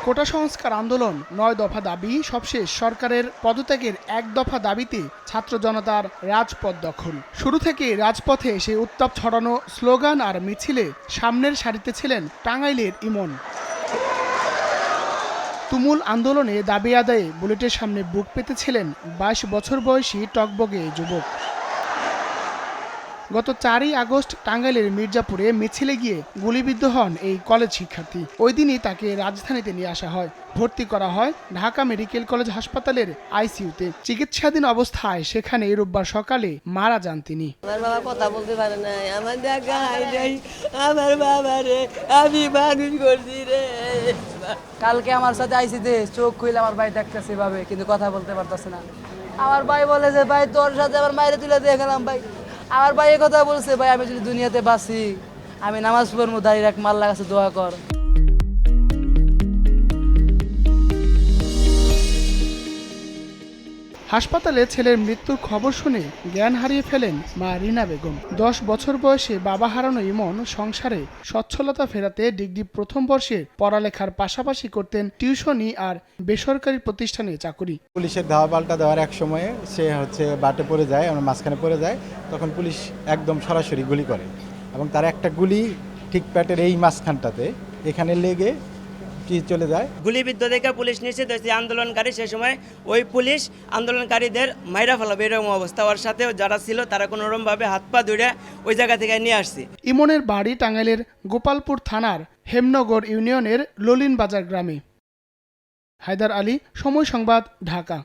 কোটা সংস্কার আন্দোলন, ৯ দফা দাবি সবশেষ সরকারের পদত্যাগের ১ দফা দাবিতে ছাত্র জনতার রাজপথ দখল। শুরু থেকে রাজপথে সেই উত্তাপ ছড়ানো স্লোগান আর মিছিলে সামনের সারিতে ছিলেন টাঙ্গাইলের ইমন। তুমুল আন্দোলনে দাবি আদায়ে বুলেটের সামনে বুক পেতেছিলেন ২২ বছর বয়সী টকবগে যুবক। গত ৪ই আগস্ট টাঙ্গাইলের মির্জাপুরে মিছিলে গিয়ে গুলিবিদ্ধ হন এই কলেজ শিক্ষার্থী। ওই দিনই তাকে রাজধানীতে নিয়ে আসা হয়, ভর্তি করা হয় ঢাকা মেডিকেল কলেজ হাসপাতালের আইসিইউতে। চিকিৎসাধীন অবস্থায় সেখানে রোববার সকালে মারা যান তিনি। আমার বাবা কথা বলতে পারে না, আমার দেখা হয় নাই, আমার বাবারে আমি মানুষ করছি রে। কালকে আমার সাথে আইসিতে চোখ খুলে আমার ভাই দেখতেছে ভাবে, কিন্তু কথা বলতে পারতেছে না। আমার ভাই বলে যে ভাই তোর সাথে আমার মায়ের তুলে দিয়ে গেলাম ভাই। আমার ভাই কথা বলছে ভাই আমি যদি দুনিয়াতে বাঁচি আমি নামাজ পড়বো, দাঁড়িয়ে রাখ, আল্লাহর কাছে দোয়া কর। হাসপাতালে ছেলের মৃত্যুর খবর শুনে জ্ঞান হারিয়ে ফেলেন মা রিনা বেগম। ১০ বছর বয়সে বাবা হারানো ইমন সংসারে সচ্ছলতা ফেরাতে ডিগ্রি প্রথম বর্ষে পড়ালেখার পাশাপাশি করতেন টিউশনি আর বেসরকারি প্রতিষ্ঠানে চাকুরি। পুলিশের ধাওয়া পাল্টা দেওয়ার এক সময়ে সে বাটে পড়ে যায়, আমরা মাঝখানে পড়ে যায়, তখন পুলিশ একদম সরাসরি গুলি করে এবং তার একটা গুলি ঠিক পেটের এই মাঝখানটাতে এখানে লেগে চলে যায়। গুলিবিদ্ধ দেখে পুলিশ নিশ্চিত হয়েছে আন্দোলনকারী, সে সময় ওই পুলিশ আন্দোলনকারীদের মাইরা ফেলাবে এরকম অবস্থা। ওর সাথে যারা ছিল তারা কোনোরকমভাবে হাত পা ধরে ওই জায়গা থেকে নিয়ে আসছে। ইমনের বাড়ি টাঙ্গাইলের গোপালপুর থানার হেমনগর ইউনিয়নের ললিন বাজার গ্রামে। হায়দার আলী, সময় সংবাদ, ঢাকা।